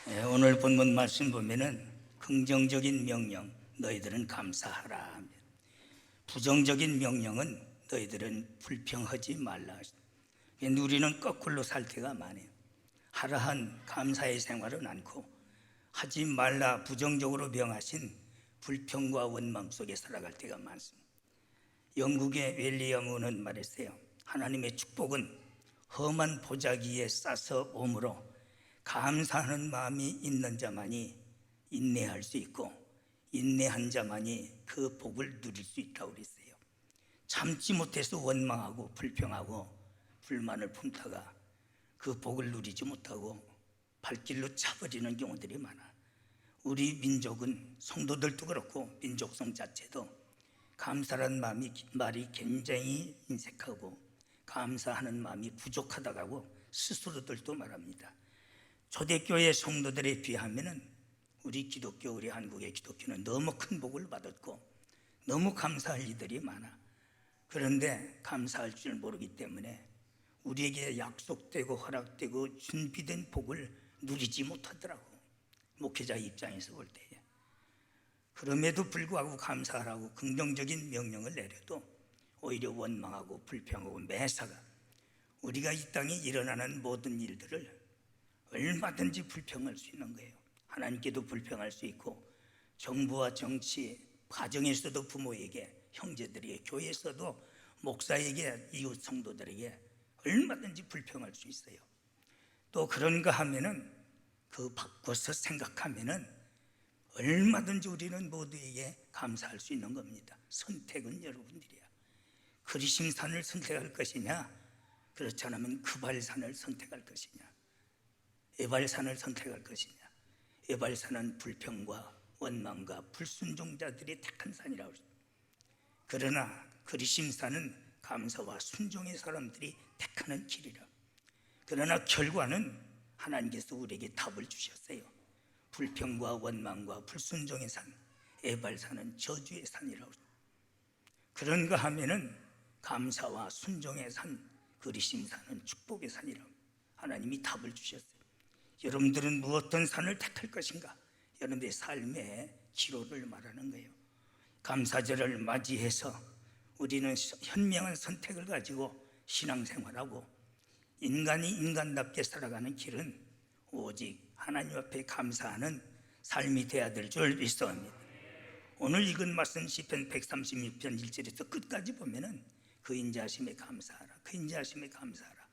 오늘 본문 말씀 보면은 긍정적인 명령, 너희들은 감사하라. 부정적인 명령은 너희들은 불평하지 말라. 우리는 거꾸로 살 때가 많아요. 하라한 감사의 생활은 않고 하지 말라 부정적으로 명하신 불평과 원망 속에 살아갈 때가 많습니다. 영국의 웰리엄은 말했어요. 하나님의 축복은 험한 보자기에 싸서 오므로 감사하는 마음이 있는 자만이 인내할 수 있고 인내한 자만이 그 복을 누릴 수 있다고 그랬어요. 참지 못해서 원망하고 불평하고 불만을 품다가 그 복을 누리지 못하고 발길로 차버리는 경우들이 많아. 우리 민족은 성도들도 그렇고 민족성 자체도 감사라는 말이 굉장히 인색하고 감사하는 마음이 부족하다고 스스로들도 말합니다. 초대교회 성도들에 비하면 우리 기독교, 우리 한국의 기독교는 너무 큰 복을 받았고 너무 감사할 일들이 많아. 그런데 감사할 줄 모르기 때문에 우리에게 약속되고 허락되고 준비된 복을 누리지 못하더라고, 목회자 입장에서 볼 때에. 그럼에도 불구하고 감사하라고 긍정적인 명령을 내려도 오히려 원망하고 불평하고 매사가 우리가 이 땅에 일어나는 모든 일들을 얼마든지 불평할 수 있는 거예요. 하나님께도 불평할 수 있고 정부와 정치, 가정에서도 부모에게, 형제들에게, 교회에서도 목사에게, 이웃 성도들에게 얼마든지 불평할 수 있어요. 또 그런가 하면은 그 바꿔서 생각하면은 얼마든지 우리는 모두에게 감사할 수 있는 겁니다. 선택은 여러분들이야. 그리심산을 선택할 것이냐, 그렇지 않으면 그발산을 선택할 것이냐, 에발산을 선택할 것이냐. 에발산은 불평과 원망과 불순종자들이 택한 산이라고 합니다. 그러나 그리심산은 감사와 순종의 사람들이 택하는 길이라. 그러나 결과는 하나님께서 우리에게 답을 주셨어요. 불평과 원망과 불순종의 산, 에발산은 저주의 산이라고 합니다. 그런가 하면은 감사와 순종의 산, 그리심산은 축복의 산이라고 하나님이 답을 주셨어요. 여러분들은 무엇든 산을 택할 것인가? 여러분들의 삶의 기로를 말하는 거예요. 감사절을 맞이해서 우리는 현명한 선택을 가지고 신앙생활하고 인간이 인간답게 살아가는 길은 오직 하나님 앞에 감사하는 삶이 되어야 될 줄 믿습니다. 오늘 읽은 말씀 시편 136편 1절에서 끝까지 보면은 그 인자하심에 감사하라, 그 인자하심에 감사하라.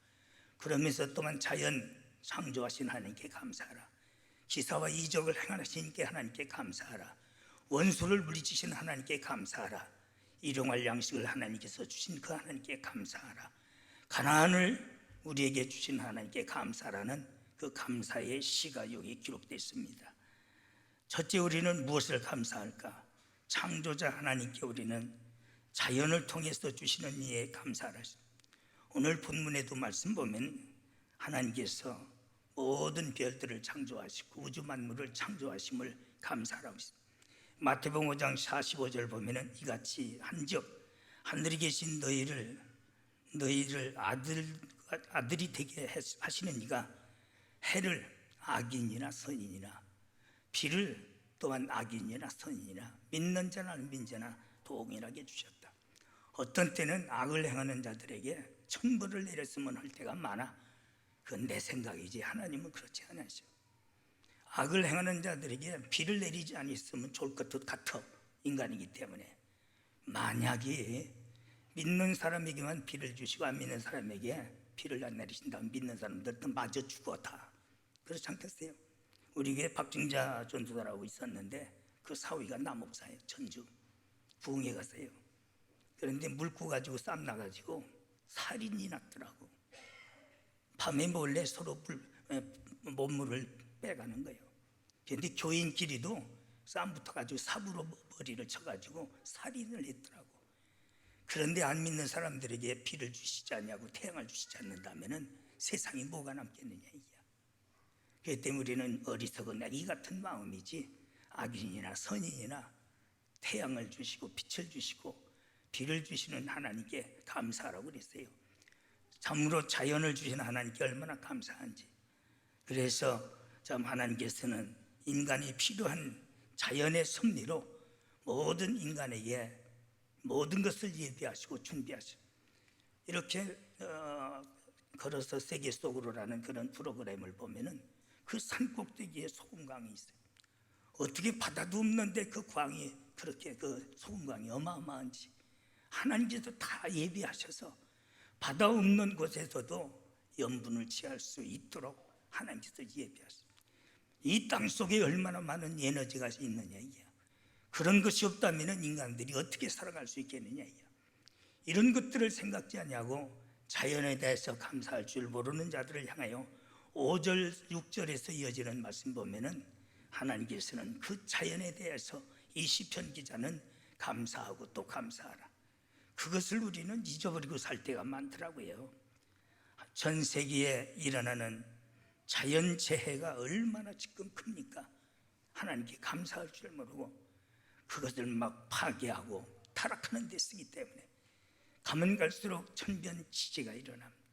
그러면서 또한 자연 창조하신 하나님께 감사하라, 기사와 이적을 행하신 하나님께 감사하라, 원수를 물리치신 하나님께 감사하라, 일용할 양식을 하나님께서 주신 그 하나님께 감사하라, 가나안을 우리에게 주신 하나님께 감사하라는 그 감사의 시가 여기 기록되어 있습니다. 첫째, 우리는 무엇을 감사할까? 창조자 하나님께 우리는 자연을 통해서 주시는 이에 감사하라. 오늘 본문에도 말씀 보면 하나님께서 모든 별들을 창조하시고 우주 만물을 창조하심을 감사하라고 했습니다. 마태복음 5장 45절 보면은 이같이 한즉 하늘에 계신 너희를 아들이 되게 하시는 이가 해를 악인이나 선인이나 비를 또한 악인이나 선인이나 믿는 자나 안 믿는 자나 동일하게 주셨다. 어떤 때는 악을 행하는 자들에게 천벌을 내렸으면 할 때가 많아. 그건 내 생각이지 하나님은 그렇지 않으셔. 악을 행하는 자들에게 비를 내리지 않았으면 좋을 것 같아. 인간이기 때문에. 만약에 믿는 사람에게만 비를 주시고 안 믿는 사람에게 비를 안 내리신다면 믿는 사람들도 마저 죽어다. 그렇지 않겠어요? 우리 교회 박증자 전도사라고 있었는데 그 사위가 남업사예요. 전주 부흥회 갔어요. 그런데 물고 가지고 쌈 나가지고 살인이 났더라고. 밤에 몰래 서로 몸물을 빼가는 거예요. 그런데 교인끼리도 쌈 붙어가지고 삽으로 머리를 쳐가지고 살인을 했더라고. 그런데 안 믿는 사람들에게 비를 주시지 않냐고 태양을 주시지 않는다면은 세상에 뭐가 남겠느냐 이야. 그렇기 때문에 우리는 어리석은 애기 같은 마음이지 악인이나 선인이나 태양을 주시고 빛을 주시고 비를 주시는 하나님께 감사하라고 그랬어요. 참으로 자연을 주신 하나님께 얼마나 감사한지. 그래서 참 하나님께서는 인간이 필요한 자연의 섭리로 모든 인간에게 모든 것을 예비하시고 준비하시고 이렇게 걸어서 세계 속으로라는 그런 프로그램을 보면은 그 산꼭대기에 소금강이 있어요. 어떻게 바다도 없는데 그 광이 그렇게 그 소금강이 어마어마한지 하나님께서 다 예비하셔서 바다 없는 곳에서도 염분을 취할 수 있도록 하나님께서 예비하셨습니다. 이 땅 속에 얼마나 많은 에너지가 있느냐 이게. 그런 것이 없다면 인간들이 어떻게 살아갈 수 있겠느냐 이게. 이런 것들을 생각지 않냐고 자연에 대해서 감사할 줄 모르는 자들을 향하여 5절 6절에서 이어지는 말씀 보면은 하나님께서는 그 자연에 대해서 이 시편 기자는 감사하고 또 감사하라. 그것을 우리는 잊어버리고 살 때가 많더라고요. 전 세계에 일어나는 자연재해가 얼마나 지금 큽니까? 하나님께 감사할 줄 모르고 그것을 막 파괴하고 타락하는 데 쓰기 때문에 가면 갈수록 천변지지가 일어납니다.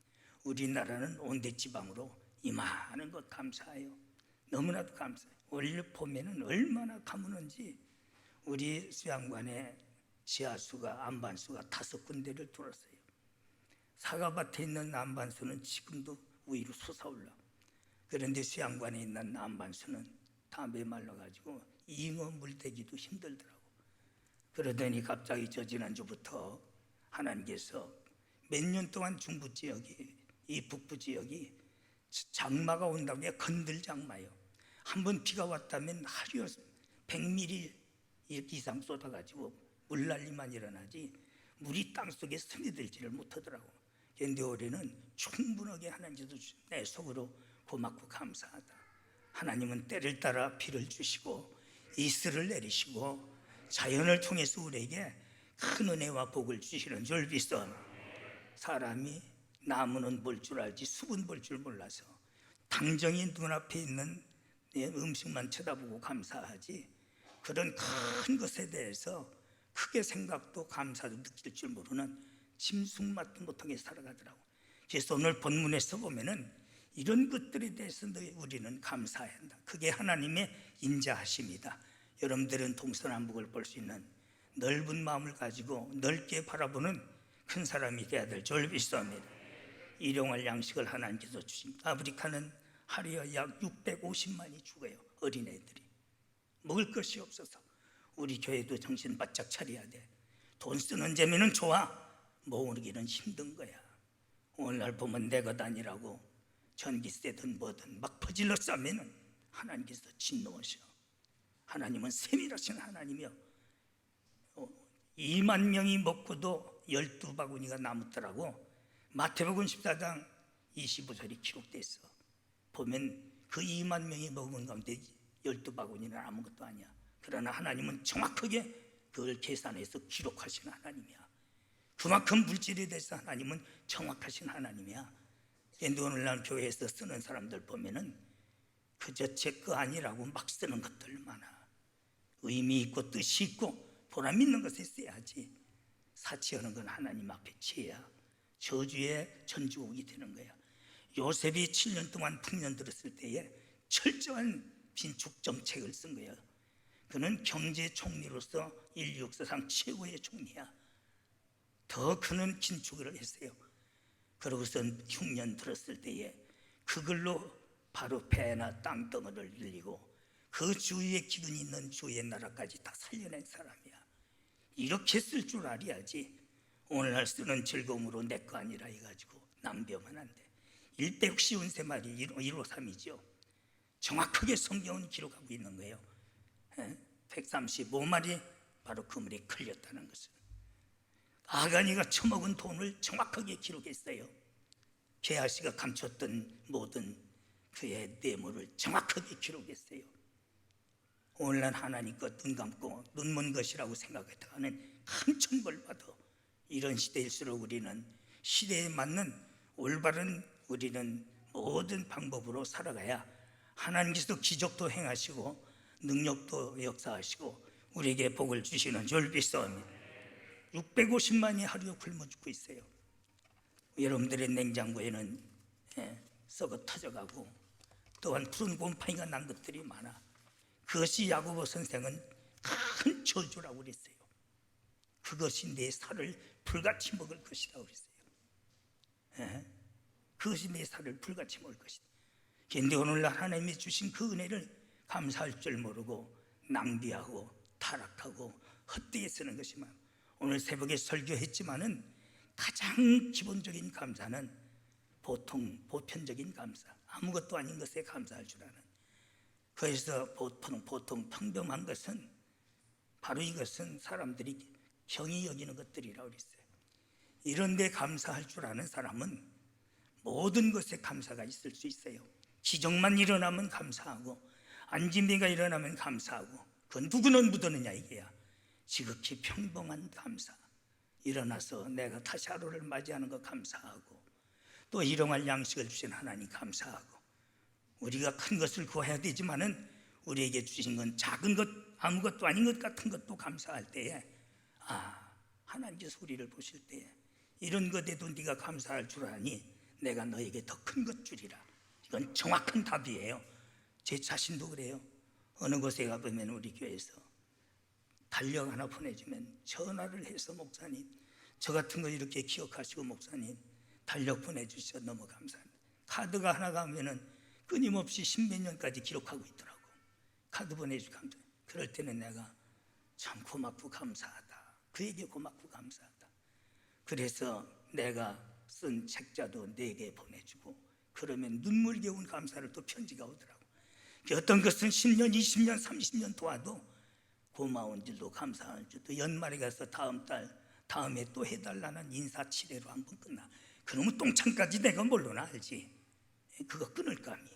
우리나라는 온대지방으로 이만한 것 감사해요. 너무나도 감사해요. 원래 봄에는 얼마나 가무는지 우리 수양관에 지하수가 안반수가 5군데를 뚫었어요. 사과밭에 있는 안반수는 지금도 위로 솟아올라. 그런데 수양관에 있는 안반수는 다 메말라가지고 잉어 물대기도 힘들더라고. 그러더니 갑자기 저 지난주부터 하나님께서 몇 년 동안 중부 지역이 이 북부 지역이 장마가 온다고 해 건들장마요. 한번 비가 왔다면 하루에 100mm 이상 쏟아가지고 물난리만 일어나지 물이 땅속에 스며들지를 못하더라고. 그런데 올해는 충분하게 하나님께서 내 속으로 고맙고 감사하다. 하나님은 때를 따라 비를 주시고 이슬을 내리시고 자연을 통해서 우리에게 큰 은혜와 복을 주시는 줄 믿음. 사람이 나무는 볼 줄 알지 숲은 볼 줄 몰라서 당정이 눈앞에 있는 음식만 쳐다보고 감사하지 그런 큰 것에 대해서 크게 생각도 감사도 느낄 줄 모르는 짐승맛도 못하게 살아가더라고. 그래서 오늘 본문에서 보면은 이런 것들에 대해서 우리는 감사해야 한다. 그게 하나님의 인자하심이다. 여러분들은 동서남북을 볼 수 있는 넓은 마음을 가지고 넓게 바라보는 큰 사람이 되어야 될 줄 믿습니다. 일용할 양식을 하나님께서 주십니다. 아프리카는 하루에 약 650만이 죽어요. 어린애들이 먹을 것이 없어서. 우리 교회도 정신 바짝 차려야 돼. 돈 쓰는 재미는 좋아, 모으기는 힘든 거야. 오늘날 보면 내 것 아니라고 전기세든 뭐든 막 퍼질러 싸면은 하나님께서 진노하셔. 하나님은 세밀하신 하나님이요. 2만 명이 먹고도 12바구니가 남았더라고. 마태복음 14장 25절이 기록되어 있어. 보면 그 2만 명이 먹은 가운데 12바구니는 아무것도 아니야. 그러나 하나님은 정확하게 그걸 계산해서 기록하신 하나님이야. 그만큼 물질에 대해서 하나님은 정확하신 하나님이야. 그런데 오늘날 교회에서 쓰는 사람들 보면은 그저 제 거 아니라고 막 쓰는 것들 많아. 의미 있고 뜻이 있고 보람 있는 것에 써야지. 사치하는 건 하나님 앞에 죄야. 저주의 전주옥이 되는 거야. 요셉이 7년 동안 풍년 들었을 때에 철저한 빈축 정책을 쓴 거야. 그는 경제 총리로서 인류 역사상 최고의 총리야. 더 그는 긴축을 했어요. 그러고선 흉년 들었을 때에 그걸로 바로 배나 땅덩어리를 늘리고 그 주위에 기근이 있는 주위의 나라까지 다 살려낸 사람이야. 이렇게 쓸 줄 알아야지. 오늘날 쓰는 즐거움으로 내 거 아니라 해가지고 낭비하면 안 돼. 160운세 153이죠. 정확하게 성경은 기록하고 있는 거예요. 135마리 바로 그물에 걸렸다는 것을. 아가니가 처먹은 돈을 정확하게 기록했어요. 게하시가 감췄던 모든 그의 뇌물을 정확하게 기록했어요. 오늘날 하나님 것 눈 감고 눈먼 것이라고 생각했다가는 큰 천벌 받아. 이런 시대일수록 우리는 시대에 맞는 올바른 우리는 모든 방법으로 살아가야 하나님께서 기적도 행하시고 능력도 역사하시고 우리에게 복을 주시는 줄 믿습니다. 650만이 하루에 굶어 죽고 있어요. 여러분들의 냉장고에는 썩어 터져가고 또한 푸른 곰팡이가 난 것들이 많아. 그것이 야고보 선생은 큰 저주라고 그랬어요. 그것이 내 살을 불같이 먹을 것이라고 그랬어요. 예? 그것이 내 살을 불같이 먹을 것이다. 그런데 오늘날 하나님이 주신 그 은혜를 감사할 줄 모르고 낭비하고 타락하고 헛되이 쓰는 것이만, 오늘 새벽에 설교했지만은 가장 기본적인 감사는 보편적인 감사, 아무것도 아닌 것에 감사할 줄 아는. 그래서 보통 평범한 것은 바로 이것은 사람들이 경히 여기는 것들이라고 그랬어요. 이런 데 감사할 줄 아는 사람은 모든 것에 감사가 있을 수 있어요. 기적만 일어나면 감사하고, 안진뱅이가 일어나면 감사하고, 그건 누구는 묻었느냐 이게야. 지극히 평범한 감사, 일어나서 내가 다시 하루를 맞이하는 거 감사하고, 또 일용할 양식을 주신 하나님 감사하고, 우리가 큰 것을 구해야 되지만은 우리에게 주신 건 작은 것, 아무것도 아닌 것 같은 것도 감사할 때에, 하나님께서 우리를 보실 때에 이런 것에도 네가 감사할 줄 아니 내가 너에게 더 큰 것 주리라. 이건 정확한 답이에요. 제 자신도 그래요. 어느 곳에 가보면 우리 교회에서 달력 하나 보내주면 전화를 해서, 목사님 저 같은 거 이렇게 기억하시고 목사님 달력 보내주셔서 너무 감사합니다. 카드가 하나 가면은 끊임없이 십몇 년까지 기록하고 있더라고. 카드 보내주고 감사합니다. 그럴 때는 내가 참 고맙고 감사하다, 그에게 고맙고 감사하다. 그래서 내가 쓴 책자도 내게 보내주고, 그러면 눈물겨운 감사를 또 편지가 오더라고. 어떤 것은 10년, 20년, 30년 도와도 고마운 줄도 감사한 줄도, 연말에 가서 다음에 또 해달라는 인사치레로 한 번 끝나. 그러면 똥창까지 내가 뭘로나 알지. 그거 끊을 감이.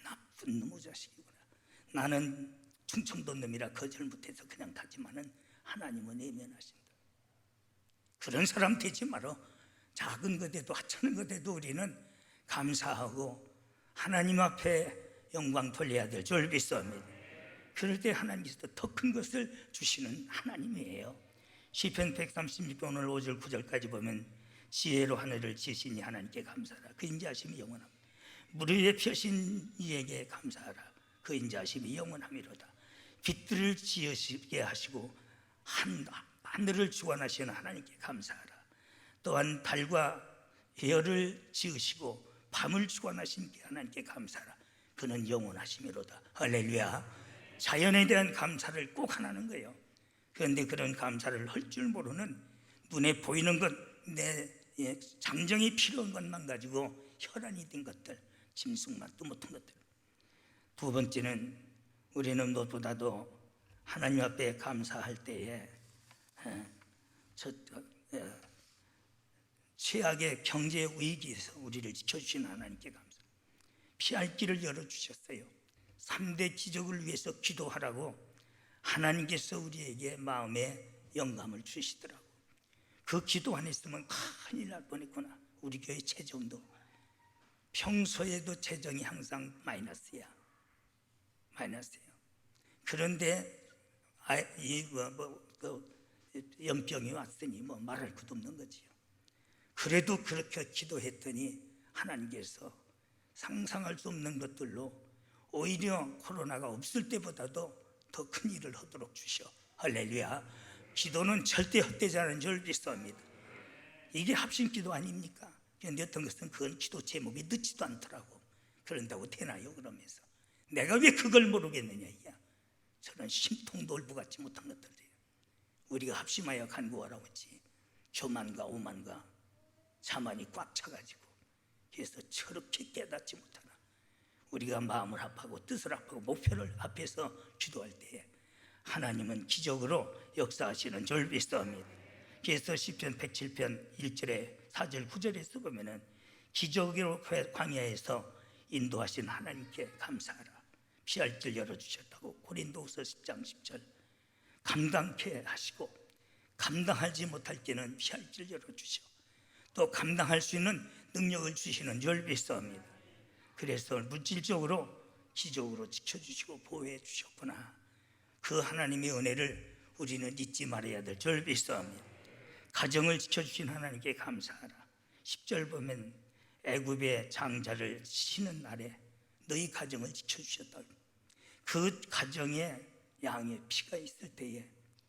나쁜 놈의 자식이구나. 나는 충청도 놈이라 거절 못해서 그냥 가지만은 하나님은 외면하신다. 그런 사람 되지 말어. 작은 것에도 하찮은 것에도 우리는 감사하고 하나님 앞에 영광 돌려야 될 줄 믿습니다. 그럴 때 하나님께서 더 큰 것을 주시는 하나님이에요. 시편 136편 오늘 5절 9절까지 보면, 지혜로 하늘을 지으시니 하나님께 감사하라. 그 인자하심이 영원합니다. 물 위에 펴신 이에게 감사하라. 그 인자하심이 영원함이로다. 빛들을 지으시게 하시고 하늘을 주관하시는 하나님께 감사하라. 또한 달과 별을 지으시고 밤을 주관하신 하나님께 감사하라. 그는 영원하심이로다. 할렐루야. 자연에 대한 감사를 꼭 하라는 거예요. 그런데 그런 감사를 할 줄 모르는, 눈에 보이는 것, 내 잠정이 필요한 것만 가지고 혈안이 된 것들, 짐승만도 못한 것들. 두 번째는 우리는 무엇보다도 하나님 앞에 감사할 때에 최악의 경제 위기에서 우리를 지켜주신 하나님께 감사. 피할 길을 열어주셨어요. 3대 기적을 위해서 기도하라고 하나님께서 우리에게 마음에 영감을 주시더라고. 그 기도 안 했으면 큰일 날 뻔했구나. 우리 교회 재정도 평소에도 재정이 항상 마이너스예요. 그런데 연병이 왔으니 뭐 말할 것도 없는 거지요. 그래도 그렇게 기도했더니 하나님께서 상상할 수 없는 것들로 오히려 코로나가 없을 때보다도 더 큰 일을 하도록 주셔. 할렐루야. 기도는 절대 헛되지 않은 줄 믿습니다. 이게 합심기도 아닙니까? 그런데 어떤 것은 그건 기도 제목이 늦지도 않더라고. 그런다고 되나요? 그러면서 내가 왜 그걸 모르겠느냐 이야. 저는 심통도 올부같지 못한 것들이에요. 우리가 합심하여 간구하라고 했지, 교만과 오만과 자만이 꽉 차가지고, 그래서 저렇게 깨닫지 못하나. 우리가 마음을 합하고 뜻을 합하고 목표를 합해서 기도할 때에 하나님은 기적으로 역사하시는 줄 믿습니다. 그래서 시편 107편 1절에 4절 9절에서 보면은 기적으로 광야에서 인도하신 하나님께 감사하라. 피할 길 열어주셨다고. 고린도후서 10장 10절. 감당케 하시고 감당하지 못할 때는 피할 길 열어주셔. 또 감당할 수 있는 능력을 주시는 줄 믿습니다. 그래서 물질적으로 기적으로 지켜주시고 보호해 주셨구나. 그 하나님의 은혜를 우리는 잊지 말아야 될 줄 믿습니다. 가정을 지켜주신 하나님께 감사하라. 10절 보면 애굽의 장자를 치는 날에 너희 가정을 지켜주셨다. 그 가정에 양의 피가 있을 때에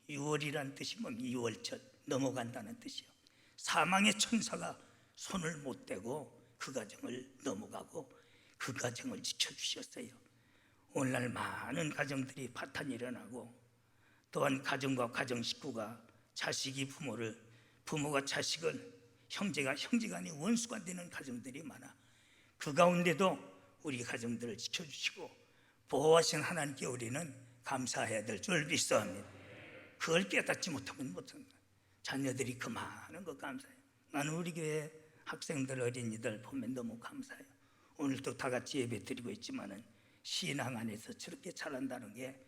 유월이란 뜻이 뭡니까? 유월절, 넘어간다는 뜻이요. 사망의 천사가 손을 못 대고 그 가정을 넘어가고 그 가정을 지켜주셨어요. 오늘날 많은 가정들이 파탄이 일어나고, 또한 가정과 가정 식구가 자식이 부모를, 부모가 자식을, 형제가 형제간에 원수가 되는 가정들이 많아. 그 가운데도 우리 가정들을 지켜주시고 보호하신 하나님께 우리는 감사해야 될 줄 믿사옵니다. 그걸 깨닫지 못하면 못한다. 자녀들이 그 많은 거 감사해요. 나는 우리 교회 학생들, 어린이들 보면 너무 감사해요. 오늘도 다 같이 예배 드리고 있지만은 신앙 안에서 저렇게 자란다는 게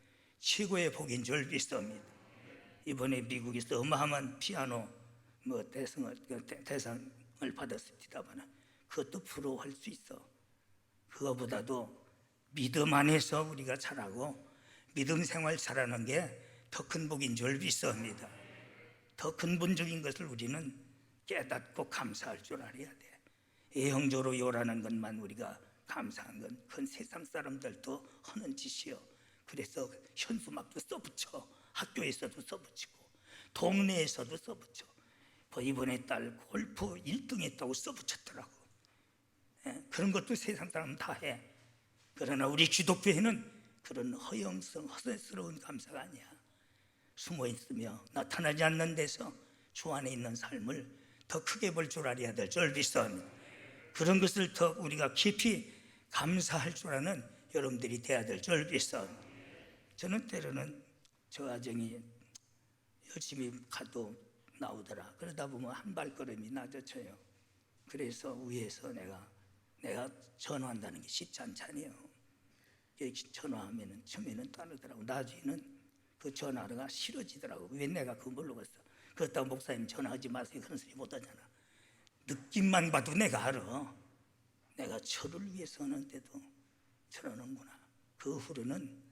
최고의 복인 줄 믿습니다. 이번에 미국에서 어마어마한 피아노 대상을 받았습니다만 그것도 부러워할 수 있어. 그거보다도 믿음 안에서 우리가 자라고 믿음 생활 잘하는 게 더 큰 복인 줄 믿습니다. 더 근본적인 것을 우리는 깨닫고 감사할 줄 알아야 돼. 애형조로 요라는 것만 우리가 감사한 건 그건 세상 사람들도 하는 짓이요. 그래서 현수막도 써붙여, 학교에서도 써붙이고 동네에서도 써붙여. 이번에 딸 골프 1등 했다고 써붙였더라고. 그런 것도 세상 사람 다 해. 그러나 우리 기독교회는 그런 허영성, 허세스러운 감사가 아니야. 숨어 있으며 나타나지 않는 데서 주 안에 있는 삶을 더 크게 볼 줄 알아야 될 줄 믿습니다. 그런 것을 더 우리가 깊이 감사할 줄 아는 여러분들이 돼야 될 줄 믿습니다. 저는 때로는 저 아정이 열심히 가도 나오더라. 그러다 보면 한 발걸음이 낮아져요. 그래서 위에서 내가 전화한다는 게 쉽지 않잖아요. 전화하면은 처음에는 따르더라고. 나중에는 그 전화가 싫어지더라고. 왜 내가 그거 모르겠어. 그렇다고 목사님 전화하지 마세요 그런 소리 못 하잖아. 느낌만 봐도 내가 알아. 내가 저를 위해서 하는데도 저러는구나. 그 후로는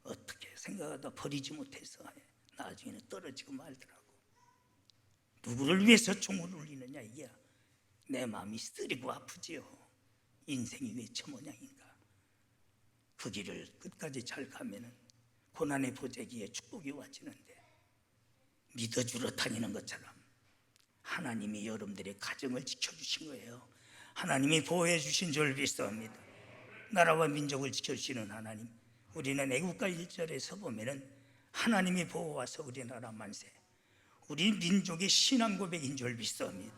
어떻게 생각하다 버리지 못해서 나중에는 떨어지고 말더라고. 누구를 위해서 종을 울리느냐 이게 내 마음이 쓰리고 아프지요. 인생이 왜 저 모양인가. 그 길을 끝까지 잘 가면은 고난의 보재기에 축복이 와지는데 믿어주러 다니는 것처럼 하나님이 여러분들의 가정을 지켜주신 거예요. 하나님이 보호해 주신 줄 믿습니다. 나라와 민족을 지켜주시는 하나님. 우리는 애국가 1절에서 보면은 하나님이 보호와서 우리나라 만세, 우리 민족의 신앙 고백인 줄 믿습니다.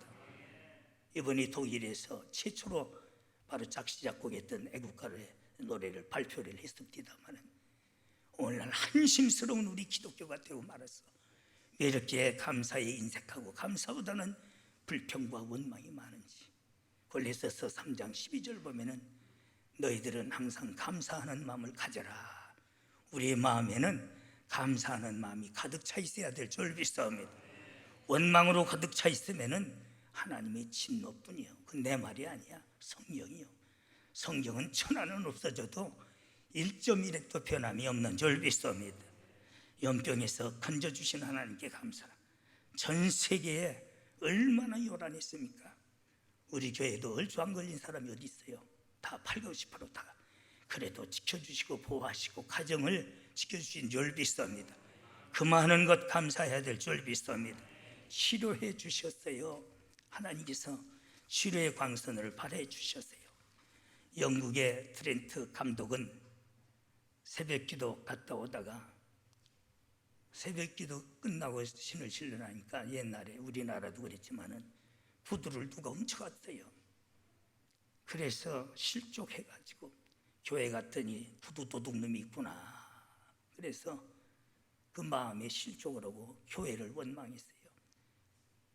이번에 독일에서 최초로 바로 작시 작곡했던 애국가의 노래를 발표를 했습니다만 오늘날 한심스러운 우리 기독교가 되고 말았어. 왜 이렇게 감사에 인색하고 감사보다는 불평과 원망이 많은지. 골로새서 3장 12절 보면은 너희들은 항상 감사하는 마음을 가져라. 우리의 마음에는 감사하는 마음이 가득 차 있어야 될 줄 믿습니다. 원망으로 가득 차 있으면은 하나님의 진노뿐이요. 그건 내 말이 아니야. 성경이요. 성경은 천하는 없어져도 1.1획도 변함이 없는 줄 믿습니다. 연병에서 건져주신 하나님께 감사. 전 세계에 얼마나 요란했습니까? 우리 교회도 얼추 안 걸린 사람이 어디 있어요? 다 80% 다. 그래도 지켜주시고 보호하시고 가정을 지켜주신 줄 믿습니다. 그 많은 것 감사해야 될 줄 믿습니다. 치료해 주셨어요. 하나님께서 치료의 광선을 발해 주셨어요. 영국의 트렌트 감독은 새벽기도 갔다 오다가 새벽기도 끝나고 신을 신으라니까 옛날에 우리나라도 그랬지만은 구두를 누가 훔쳐갔어요. 그래서 실족해가지고 교회 갔더니 구두 도둑놈이 있구나. 그래서 그 마음에 실족을 하고 교회를 원망했어요.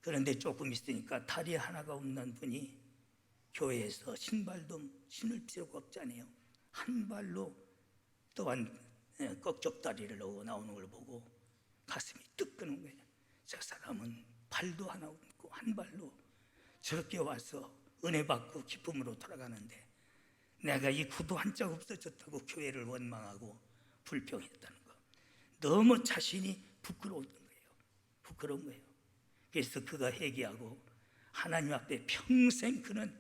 그런데 조금 있으니까 다리 하나가 없는 분이 교회에서 신발도 신을 필요가 없잖아요. 한 발로 또한 꺽적다리를 넣고 나오는 걸 보고 가슴이 뜨끄는 거예요. 저 사람은 발도 하나 없고 한 발로 저렇게 와서 은혜 받고 기쁨으로 돌아가는데 내가 이 구두 한 짝 없어졌다고 교회를 원망하고 불평했다는 거. 너무 자신이 부끄러운 거예요. 부끄러운 거예요. 그래서 그가 회개하고 하나님 앞에 평생 그는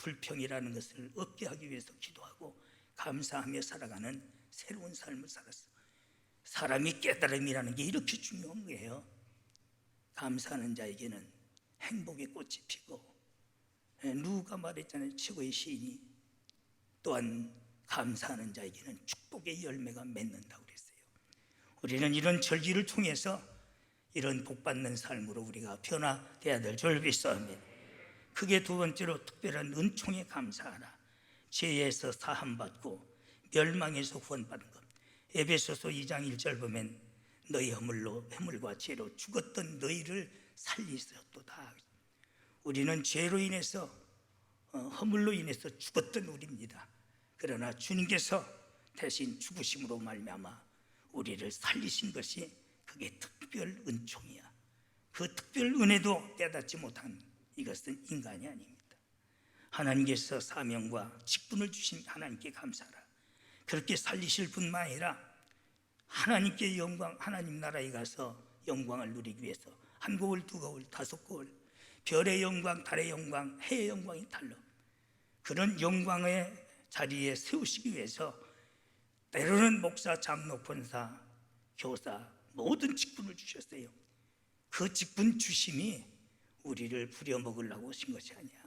불평이라는 것을 없게 하기 위해서 기도하고 감사하며 살아가는 새로운 삶을 살았어. 사람이 깨달음이라는 게 이렇게 중요한 거예요. 감사하는 자에게는 행복의 꽃이 피고, 누가 말했잖아요. 최고의 시인이 또한 감사하는 자에게는 축복의 열매가 맺는다고 그랬어요. 우리는 이런 절기를 통해서 이런 복받는 삶으로 우리가 변화되어야 될 줄 믿습니다. 크게 두 번째로 특별한 은총에 감사하라. 죄에서 사함받고 멸망에서 구원받은 것. 에베소서 2장 1절 보면 너희 허물과 죄로 죽었던 너희를 살리셨도다. 우리는 죄로 인해서 허물로 인해서 죽었던 우리입니다. 그러나 주님께서 대신 죽으심으로 말미암아 우리를 살리신 것이 그게 특별 은총이야. 그 특별 은혜도 깨닫지 못한 이것은 인간이 아닙니다. 하나님께서 사명과 직분을 주신 하나님께 감사하라. 그렇게 살리실 뿐만 아니라 하나님께 영광, 하나님 나라에 가서 영광을 누리기 위해서 한 거울, 두 거울, 다섯 거울, 별의 영광, 달의 영광, 해의 영광이 달라. 그런 영광의 자리에 세우시기 위해서 때로는 목사, 장로, 권사, 교사 모든 직분을 주셨어요. 그 직분 주심이 우리를 부려먹으려고 오신 것이 아니야.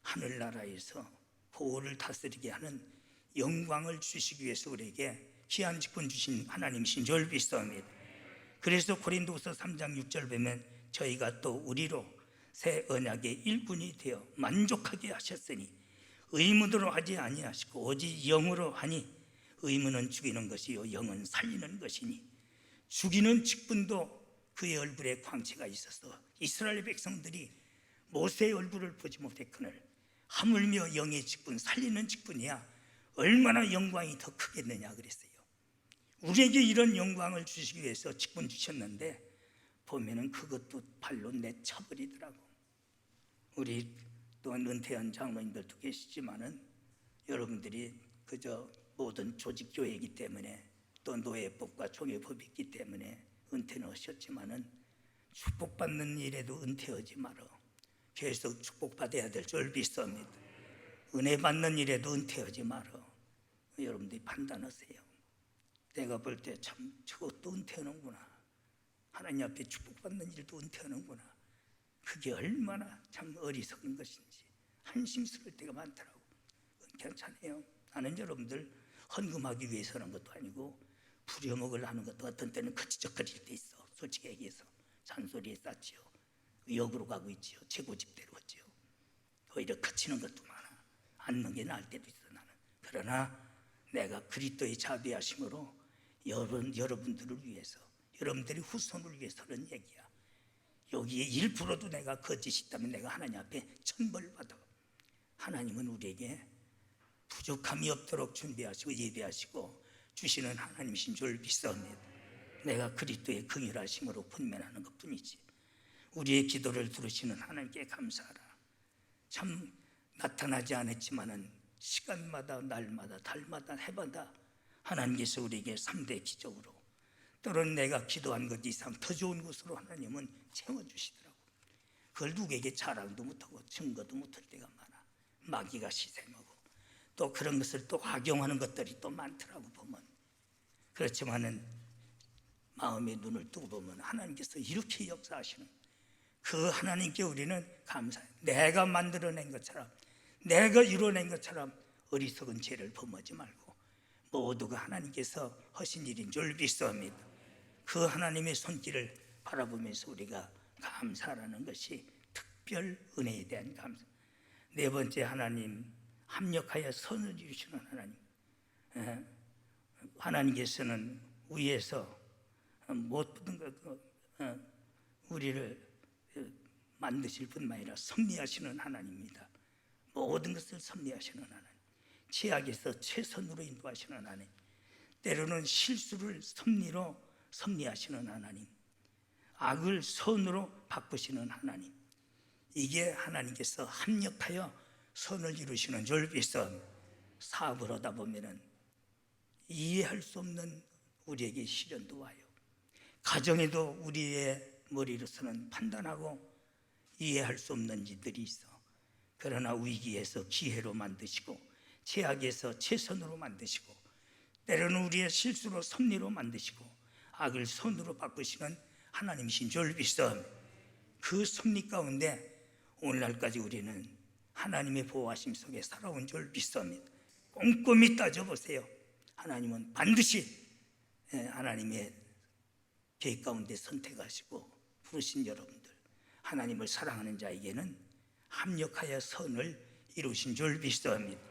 하늘나라에서 보호를 다스리게 하는 영광을 주시기 위해서 우리에게 귀한 직분 주신 하나님이신 줄 믿습니다. 그래서 고린도서 3장 6절 보면 저희가 또 우리로 새 언약의 일꾼이 되어 만족하게 하셨으니 의문으로 하지 아니하시고 오직 영으로 하니 의문은 죽이는 것이요 영은 살리는 것이니. 죽이는 직분도 그의 얼굴에 광채가 있어서 이스라엘 백성들이 모세의 얼굴을 보지 못했거늘 하물며 영의 직분, 살리는 직분이야 얼마나 영광이 더 크겠느냐 그랬어요. 우리에게 이런 영광을 주시기 위해서 직분 주셨는데 보면은 그것도 발로 내쳐버리더라고. 우리 또한 은퇴한 장로님들도 계시지만은 여러분들이 그저 모든 조직교회이기 때문에 또 노예법과 종회법이 있기 때문에 은퇴는 하셨지만은 축복받는 일에도 은퇴하지 말어. 계속 축복받아야 될 줄 믿습니다. 은혜 받는 일에도 은퇴하지 말어. 여러분들이 판단하세요. 내가 볼 때 참 저것도 은퇴하는구나. 하나님 앞에 축복받는 일도 은퇴하는구나. 그게 얼마나 참 어리석은 것인지 한심스러울 때가 많더라고. 괜찮아요. 나는 여러분들 헌금하기 위해서 하는 것도 아니고 부려먹으려 하는 것도 어떤 때는 거치적거릴 때 있어. 솔직히 얘기해서 잔소리에 쌓지요. 역으로 가고 있지요. 최고집대로 하지요. 오히려 거치는 것도 많아. 앉는 게 나을 때도 있어 나는. 그러나 내가 그리스도의 자비하심으로 여러분들을 위해서, 여러분들이 후손을 위해서는 얘기야. 여기에 1%도 내가 거짓이 있다면 내가 하나님 앞에 천벌받아. 하나님은 우리에게 부족함이 없도록 준비하시고 예비하시고 주시는 하나님이신 줄 믿습니다. 내가 그리스도의 긍휼하심으로 분면하는 것뿐이지. 우리의 기도를 들으시는 하나님께 감사하라. 참 나타나지 않았지만은 시간마다 날마다 달마다 해마다 하나님께서 우리에게 3대 기적으로 때로는 내가 기도한 것 이상 더 좋은 것으로 하나님은 채워주시더라고. 그걸 누구에게 자랑도 못하고 증거도 못할 때가 많아. 마귀가 시샘하고 또 그런 것을 또 악용하는 것들이 또 많더라고 보면. 그렇지만은 마음의 눈을 뜨고 보면 하나님께서 이렇게 역사하시는 그 하나님께 우리는 감사해요. 내가 만들어낸 것처럼 내가 이뤄낸 것처럼 어리석은 죄를 범하지 말고 모두가 하나님께서 하신 일인 줄 믿습니다. 그 하나님의 손길을 바라보면서 우리가 감사하라는 것이 특별 은혜에 대한 감사. 네 번째, 하나님 합력하여 선을 이루시는 하나님. 하나님께서는 위에서 모든 우리를 만드실 뿐만 아니라 섭리하시는 하나님입니다. 모든 것을 섭리하시는 하나님. 최악에서 최선으로 인도하시는 하나님. 때로는 실수를 섭리로 섭리하시는 하나님. 악을 선으로 바꾸시는 하나님. 이게 하나님께서 합력하여 선을 이루시는 줄 믿습니다. 사업을 하다 보면은 이해할 수 없는 우리에게 시련도 와요. 가정에도 우리의 머리로서는 판단하고 이해할 수 없는 일들이 있어. 그러나 위기에서 기회로 만드시고 제약에서 최선으로 만드시고 때로는 우리의 실수로 섭리로 만드시고 악을 선으로 바꾸시는 하나님이신 줄 믿습니다. 그 섭리 가운데 오늘날까지 우리는 하나님의 보호하심 속에 살아온 줄 믿습니다. 꼼꼼히 따져보세요. 하나님은 반드시 하나님의 계획 가운데 선택하시고 부르신 여러분들, 하나님을 사랑하는 자에게는 합력하여 선을 이루신 줄 믿습니다.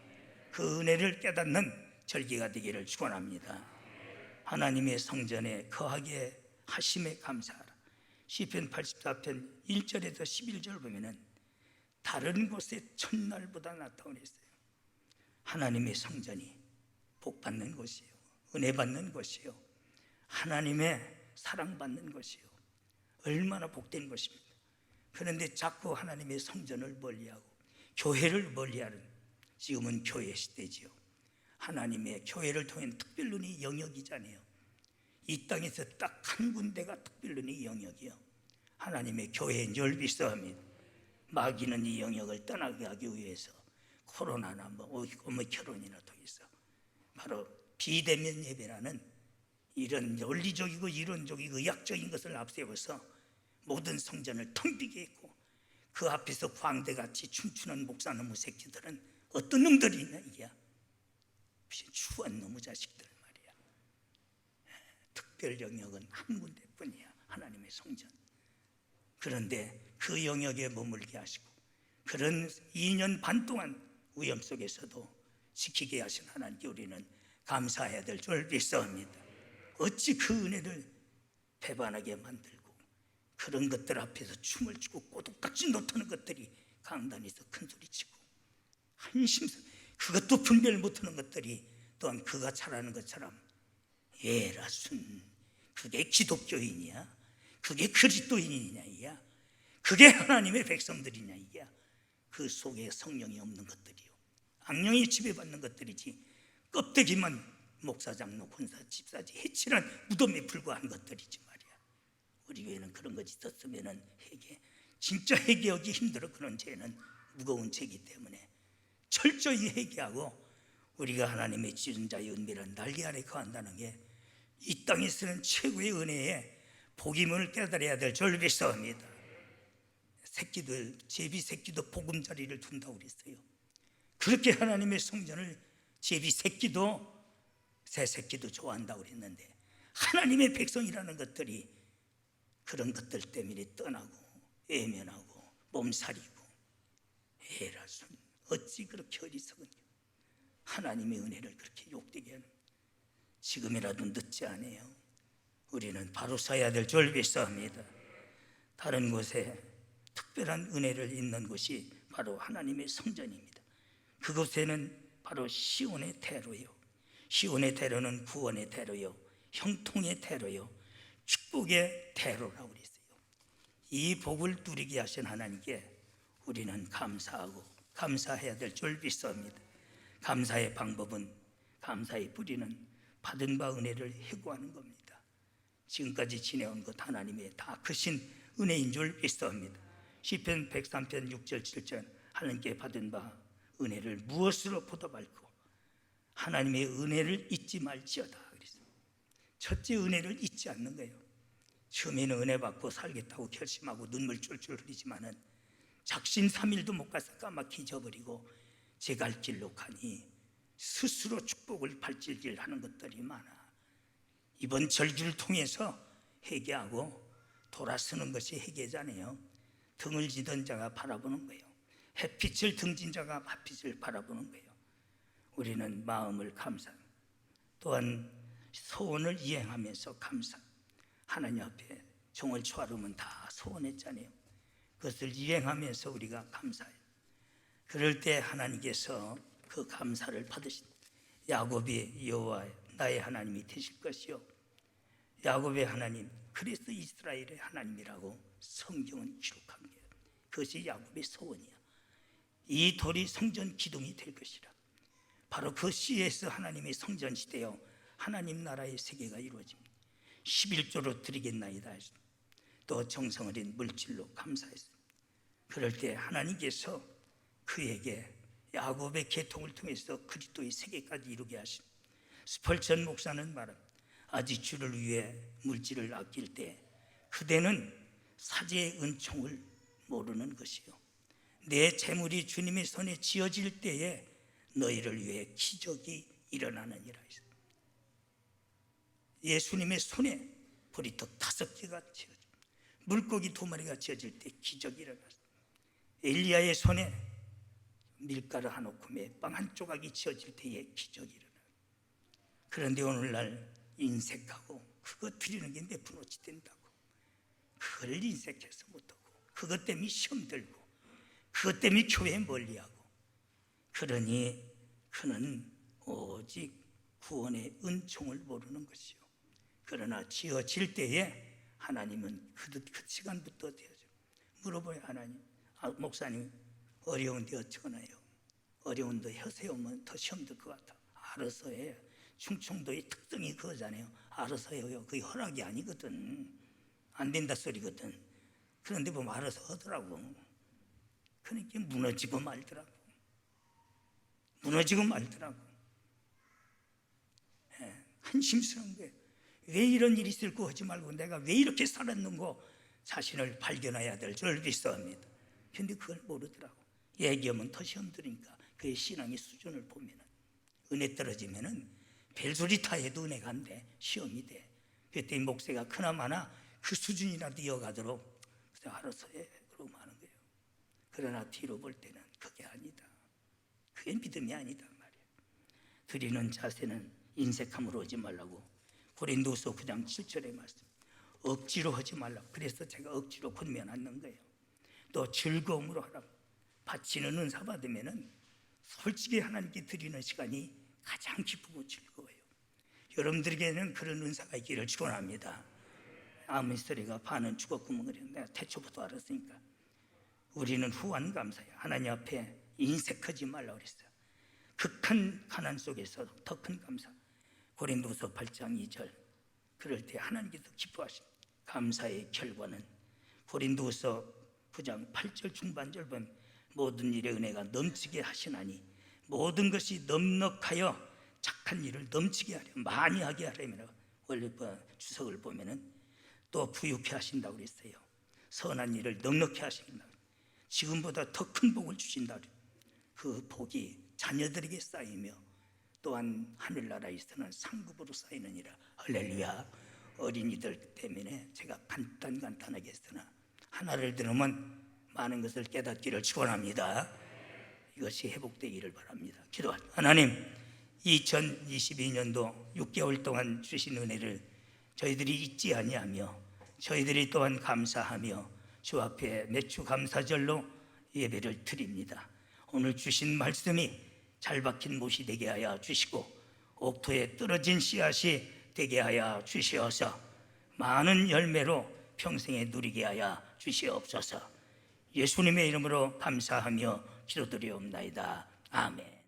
그 은혜를 깨닫는 절기가 되기를 축원합니다. 하나님의 성전에 거하게 하심에 감사하라. 시편 84편 1절에서 11절 보면은 다른 곳에 첫날보다 낫다고 그랬어요. 하나님의 성전이 복받는 곳이에요. 은혜 받는 곳이에요. 하나님의 사랑받는 곳이에요. 얼마나 복된 것입니다. 그런데 자꾸 하나님의 성전을 멀리하고 교회를 멀리하는, 지금은 교회 시대지요. 하나님의 교회를 통한 특별론의 영역이잖아요. 이 땅에서 딱 한 군데가 특별론의 영역이요, 하나님의 교회인 줄 믿습니다. 마귀는 이 영역을 떠나게 하기 위해서 코로나나 오미크론이나 통해서 바로 비대면 예배라는 이런 논리적이고 이론적이고 의학적인 것을 앞세워서 모든 성전을 텅 비게 했고, 그 앞에서 광대같이 춤추는 목사놈의 새끼들은 어떤 놈들이 있냐, 이게 추한 놈의 자식들 말이야. 특별 영역은 한 군데뿐이야, 하나님의 성전. 그런데 그 영역에 머물게 하시고 그런 2년 반 동안 위험 속에서도 지키게 하신 하나님께 우리는 감사해야 될 줄 믿습니다. 어찌 그 은혜를 배반하게 만들고 그런 것들 앞에서 춤을 추고 꼬독같이 노트는 것들이 강단에서 큰소리치고 한심스, 그것도 분별 못하는 것들이 또한 그가 잘하는 것처럼 에라순, 그게 기독교인이야? 그게 그리스도인이냐? 이야? 그게 하나님의 백성들이냐? 이야? 그 속에 성령이 없는 것들이요, 악령이 지배받는 것들이지 껍데기만 목사, 장로, 권사, 집사지 해칠한 무덤에 불과한 것들이지 말이야. 우리 교회는 그런 것이 있었으면 진짜 회개하기 힘들어. 그런 죄는 무거운 죄이기 때문에 철저히 회개하고 우리가 하나님의 지은 자의 은밀한 날개 아래 거한다는 게 이 땅에서는 최고의 은혜의 복임을 깨달아야 될 줄 믿습니다. 새끼들, 제비 새끼도 보금자리를 둔다고 그랬어요. 그렇게 하나님의 성전을 제비 새끼도 새 새끼도 좋아한다고 그랬는데, 하나님의 백성이라는 것들이 그런 것들 때문에 떠나고 외면하고 몸살이고 에라순, 어찌 그렇게 어리석은지 하나님의 은혜를 그렇게 욕되게 하는. 지금이라도 늦지 않아요. 우리는 바로 서야 될 줄 믿습니다. 다른 곳에 특별한 은혜를 입는 곳이 바로 하나님의 성전입니다. 그곳에는 바로 시온의 대로요, 시온의 대로는 구원의 대로요, 형통의 대로요, 축복의 대로라고 그랬어요. 이 복을 누리게 하신 하나님께 우리는 감사하고 감사해야 될 줄 믿습니다. 감사의 방법은, 감사의 뿌리는 받은 바 은혜를 회고하는 겁니다. 지금까지 지내온 것 하나님의 다 크신 은혜인 줄 믿습니다. 시편 103편 6절 7절, 하나님께 받은 바 은혜를 무엇으로 보답할고 하나님의 은혜를 잊지 말지어다 그랬어요. 첫째, 은혜를 잊지 않는 거예요. 처음에는 은혜 받고 살겠다고 결심하고 눈물 쫄쫄 흘리지만은 작심삼일도 못 가서 까맣게 잊어버리고 제 갈 길로 가니 스스로 축복을 발질질하는 것들이 많아. 이번 절기를 통해서 회개하고 돌아서는 것이 회개잖아요. 등을 지던 자가 바라보는 거예요. 햇빛을 등진 자가 햇빛을 바라보는 거예요. 우리는 마음을 감사, 또한 소원을 이행하면서 감사. 하나님 앞에 종을 초하루면 다 소원했잖아요. 그것을 이행하면서 우리가 감사해요. 그럴 때 하나님께서 그 감사를 받으신, 야곱이 여호와 나의 하나님이 되실 것이요, 야곱의 하나님, 그래서 이스라엘의 하나님이라고 성경은 기록한 거예요. 그것이 야곱의 소원이야. 이 돌이 성전 기둥이 될 것이라. 바로 그 시에서 하나님의 성전 시대요, 하나님 나라의 세계가 이루어집니다. 11조로 드리겠나이다. 또 정성 어린 물질로 감사했습니다. 그럴 때 하나님께서 그에게 야곱의 계통을 통해서 그리스도의 세계까지 이루게 하신 스펄전 목사는 말합니다. 아직 주를 위해 물질을 아낄 때 그대는 사제의 은총을 모르는 것이요, 내 재물이 주님의 손에 쥐어질 때에 너희를 위해 기적이 일어나느니라. 예수님의 손에 보리떡 5개가 쥐어져, 물고기 2마리가 쥐어질 때 기적이 일어났습니다. 엘리야의 손에 밀가루 한 오큼에 빵 한 조각이 쥐어질 때에 기적이 일어납니다. 그런데 오늘날 인색하고 그것 드리는 게 몇 푼어치 된다고 그걸 인색해서 못하고, 그것 때문에 시험 들고, 그것 때문에 교회 멀리하고, 그러니 그는 오직 구원의 은총을 모르는 것이요. 그러나 지어질 때에 하나님은 그 시간부터 되어져 물어봐요. 하나님, 목사님 어려운데 어쩌나요? 어려운데 하세요. 더 시험 들 것 같아. 알아서 해. 충청도의 특성이 그거잖아요. 알아서 해요. 그게 허락이 아니거든. 안 된다 소리거든. 그런데 보면 알아서 하더라고. 그러니까 무너지고 말더라고. 무너지고 말더라고. 한심스러운 거예요. 왜 이런 일이 있을 거 하지 말고 내가 왜 이렇게 살았는고 자신을 발견해야 될 줄 믿습니다. 근데 그걸 모르더라고. 얘기하면 더 시험 들으니까 그의 신앙의 수준을 보면은, 은혜 떨어지면은 벨소리 다 해도 은혜가 안 돼. 시험이 돼. 그때 목사가 그나마나 그 수준이라도 이어가도록 알아서 해. 그러고 하는 거예요. 그러나 뒤로 볼 때는 그게 아니다. 그게 믿음이 아니다 말이에요. 드리는 자세는 인색함으로 하지 말라고 고린도서 9장 7절에 말씀. 억지로 하지 말라고. 그래서 제가 억지로 권면하는 거예요. 또 즐거움으로 하라고. 바치는 은사 받으면은 솔직히 하나님께 드리는 시간이 가장 기쁘고 즐거워요. 여러분들에게는 그런 은사가 있기를 축원합니다. 아멘 소리가 반은 죽었구먼 그래요. 내가 태초부터 알았으니까. 우리는 후한 감사해요. 하나님 앞에 인색하지 말라고 그랬어요. 극한 가난 속에서 더 큰 감사. 고린도서 8장 2절. 그럴 때 하나님께서 기뻐하십니다. 감사의 결과는 고린도서 9장 8절 중반절 보면 모든 일에 은혜가 넘치게 하시나니 모든 것이 넉넉하여 착한 일을 넘치게 하려, 많이 하게 하려면, 원래 주석을 보면은 또 부유케 하신다고 그랬어요. 선한 일을 넉넉히 하신다. 지금보다 더 큰 복을 주신다. 그 복이 자녀들에게 쌓이며 또한 하늘나라에서는 상급으로 쌓이느니라. 할렐루야. 어린이들 때문에 제가 간단하게 했으나 하나를 들으면 많은 것을 깨닫기를 축원합니다. 이것이 회복되기를 바랍니다. 기도합니다. 하나님, 2022년도 6개월 동안 주신 은혜를 저희들이 잊지 아니하며 저희들이 또한 감사하며 주 앞에 매주 감사절로 예배를 드립니다. 오늘 주신 말씀이 잘 박힌 못이 되게 하여 주시고 옥토에 떨어진 씨앗이 되게 하여 주시어서 많은 열매로 평생에 누리게 하여 주시옵소서. 예수님의 이름으로 감사하며 기도드리옵나이다. 아멘.